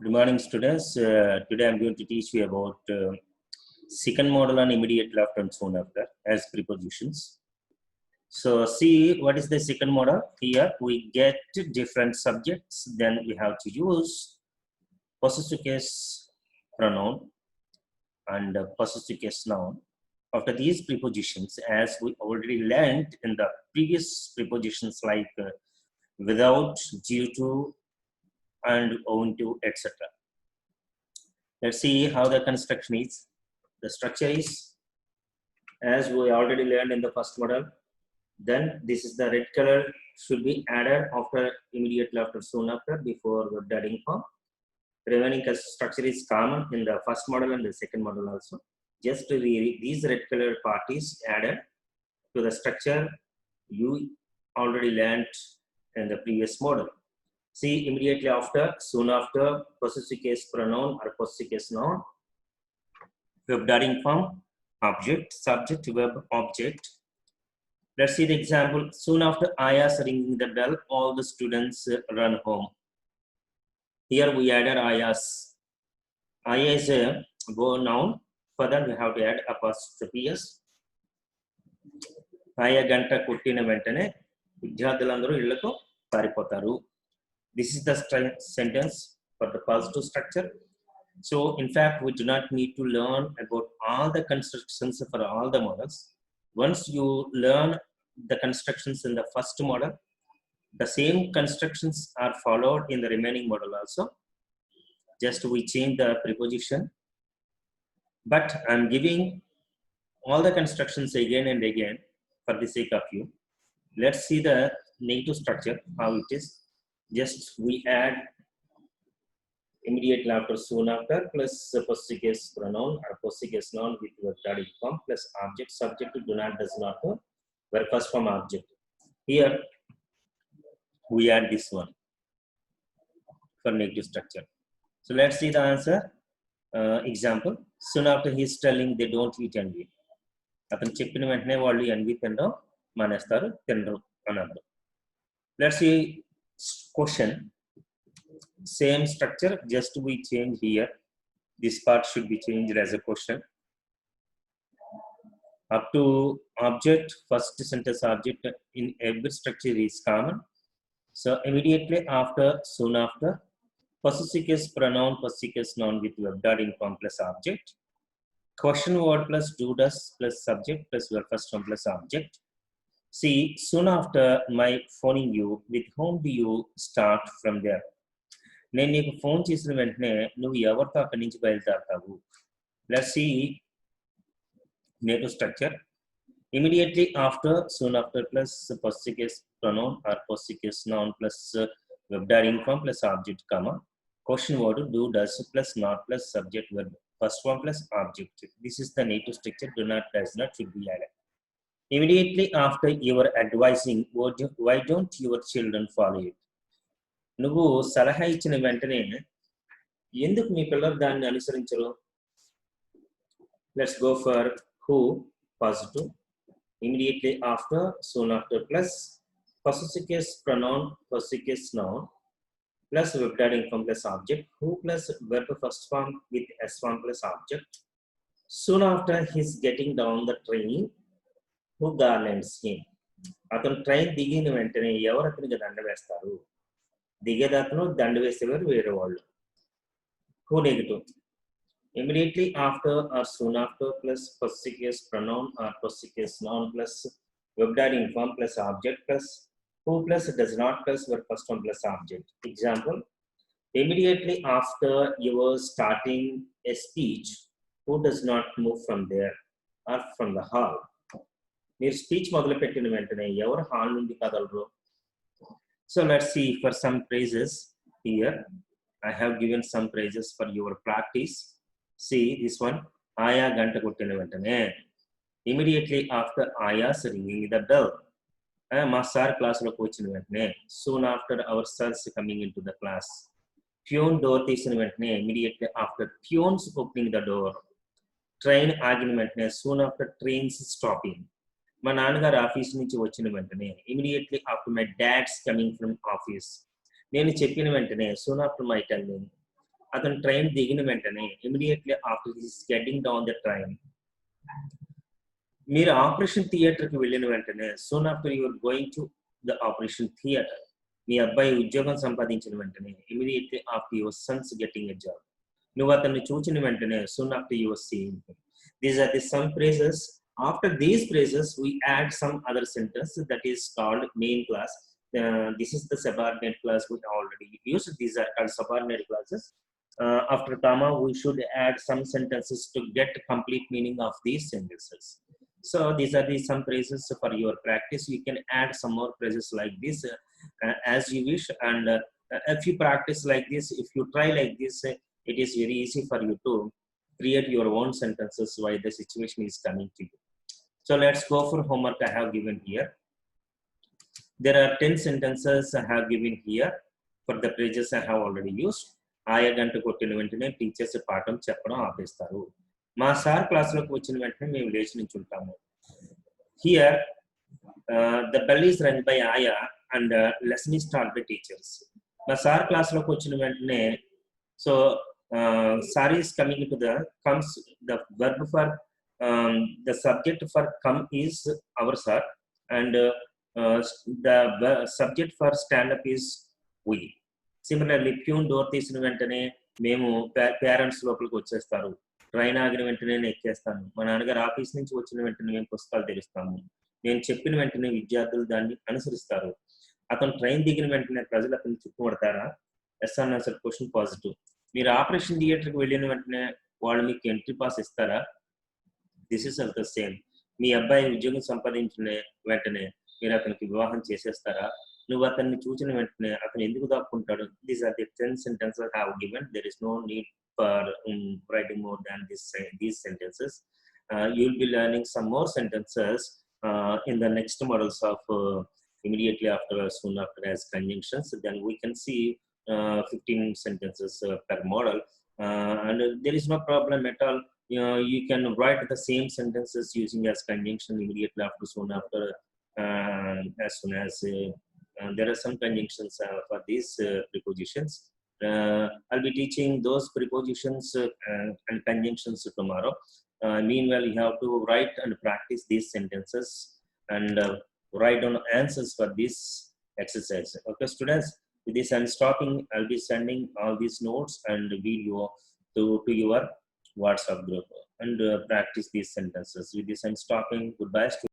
Good morning, students. Today I'm going to teach you about second model on immediate left and soon after as prepositions. So see what is the second model. Here we get different subjects, then we have to use possessive case pronoun and possessive case noun. After these prepositions, as we already learned in the previous prepositions like without, due to, and owing to, etc. Let's see how the construction is. The structure is, as we already learned in the first model, then this is the red color should be added after, immediately after, soon after, before the adding form. Remaining structure is common in the first model and the second model also. Just these red color part is added to the structure you already learned in the previous model. See, immediately after, soon after, possessive case pronoun or possessive case noun, verb adding form, object, subject, verb, object. Let's see the example. Soon after Aya's ringing the bell, all the students run home. Here we added Aya's. Aya is a go noun. Further, we have to add apostrophe s. Aya ganta kuttina ventane vidyarthulandaru illaku paripotaru. This is the sentence for the positive structure. So, in fact, we do not need to learn about all the constructions for all the models. Once you learn the constructions in the first model, the same constructions are followed in the remaining model also. Just we change the preposition. But I'm giving all the constructions again and again for the sake of you. Let's see the negative structure, how it is. Just we add immediately after, soon after, plus possessive case pronoun or possessive case noun with verb adding form plus object, subject, do not, does not, verb first form object. Here we add this one for negative structure. So let's see the answer. Example. Soon after he is telling they don't eat envy. అతను చెప్పిన వెంటనే వాళ్ళు N V తినడం మానేస్తారు, తినరు అని అర్థం. Let's see question. Same structure, just we change here. This part should be changed as a question. Up to object, first sentence object in every structure is common. So immediately after, soon after, possessive case pronoun, possessive case noun with verb adding form plus object. Question word plus do, does plus subject plus verb first form plus object. See, soon after my phoning you, with whom do you start from there? నేను నీకు phone చేసిన వెంటనే నువ్వు ఎవరితో అక్కడి నుంచి బయలుదేరతావు. Let's see native structure. Immediately after, soon after plus possessive case pronoun or possessive case noun plus verb adding form plus object, comma. Question word do, does plus not plus subject, verb first form plus object. This is the native structure. Do not, does not should be added. Immediately after your advising, why don't your children follow it? నువ్వు సలహా ఇచ్చిన వెంటనే ఎందుకు మీ పిల్లలు దాన్ని అనుసరించరు? Let's go for who, positive. Immediately after, soon after plus possessive case pronoun, possessive case noun plus verb adding form plus object, who plus verb first form with s form plus object. Soon after he's getting down the train, who garlands him? అతను train దిగిన వెంటనే ఎవరు అతనికి దండ వేస్తారు? దిగేదతను, దండ వేసేవారు వేరే వాళ్ళు. Who negative. Immediately after or soon after plus possessive case pronoun or possessive case noun plus verb adding form plus object plus who plus does not plus verb first form plus object. Example. Immediately after you were starting a speech, who does not move from there or from the hall? మీరు speech మొదలు పెట్టిన వెంటనే ఎవరు hall నుండి కదలరు? So let's see for some phrases here. I have given some phrases for your practice. See this one. Aya ganta kuttina ventane. Immediately after Aya's ringing the bell. Ma sir class lo kochina ventane. Soon after our sirs coming into the class. Pion door తీసిన వెంటనే, immediately after peons opening the door. Train ఆగిన వెంటనే, soon after trains stopping. మా నాన్నగారు office నుంచి వచ్చిన వెంటనే, immediately after my dad's coming from office. నేను చెప్పిన వెంటనే, soon after my telling. అతను ట్రైన్ దిగిన వెంటనే immediately after his getting down the train, మీరు ఆపరేషన్ థియేటర్కి వెళ్ళిన వెంటనే soon after your going to the operation theatre, మీ అబ్బాయి ఉద్యోగం సంపాదించిన వెంటనే immediately after your son's getting a job, నువ్వు అతన్ని చూచిన వెంటనే soon after your seeing him. These are the some phrases. After these phrases we add some other sentence that is called main class. This is the subordinate class we already used. These are called subordinate classes. After comma we should add some sentences to get complete meaning of these sentences. So these are the some phrases for your practice. You can add some more phrases like this as you wish, and if you practice like this, if you try like this, it is very easy for you to create your own sentences while the situation is coming to you. So let's go for homework I have given here. There are 10 sentences I have given here for the phrases I have already used. ఆయా గంట కొట్టిన వెంటనే teachers పాఠం చెప్పడం ఆపేస్తారు. మా sir క్లాస్లోకి వచ్చిన వెంటనే మేము లేచి నుంచుంటాము. Here the bell is run by ఆయా and lesson is start by teachers. మా సార్ క్లాస్లోకి వచ్చిన వెంటనే, so sir is coming to the comes, the verb for the subject for come is our sir, and the subject for stand up is we. Similarly, peon door తీసిన వెంటనే మేము parents లోపలికి వచ్చేస్తారు. Train ఆగిన వెంటనే నేను ఎక్కేస్తాను. మా నాన్నగారు ఆఫీస్ నుంచి వచ్చిన వెంటనే మేము పుస్తకాలు తెరుస్తాము. నేను చెప్పిన వెంటనే విద్యార్థులు దాన్ని అనుసరిస్తారు. అతను ట్రైన్ దిగిన వెంటనే ప్రజలు అతను చుట్టుముడతారా? ఎస్ అన్న సార్, క్వశ్చన్ పాజిటివ్. మీరు ఆపరేషన్ థియేటర్కి వెళ్ళిన వెంటనే వాళ్ళు మీకు ఎంట్రీ పాస్ ఇస్తారా? This is also same. మీ అబ్బాయి ఉద్యోగం సంపాదించిన వెంటనే మీరు అతనికి వివాహం చేసేస్తారా? నువ్వు అతన్ని చూసిన వెంటనే అతను ఎందుకు దాక్కుంటాడు? These are the 10 sentences I have given. There is no need for writing more than these sentences. You will be learning some more sentences in the next models of immediately after, soon after as conjunctions. Then we can see 15 sentences per model, and there is no problem at all. You can write the same sentences using as conjunction immediately after, soon after, as soon as. There are some conjunctions for these prepositions. I'll be teaching those prepositions and conjunctions tomorrow. Meanwhile, you have to write and practice these sentences and write down answers for this exercise. Okay, students, with this I'm stopping. I'll be sending all these notes and video to your WhatsApp group, and practice these sentences. With this I'm stopping. Goodbye, students.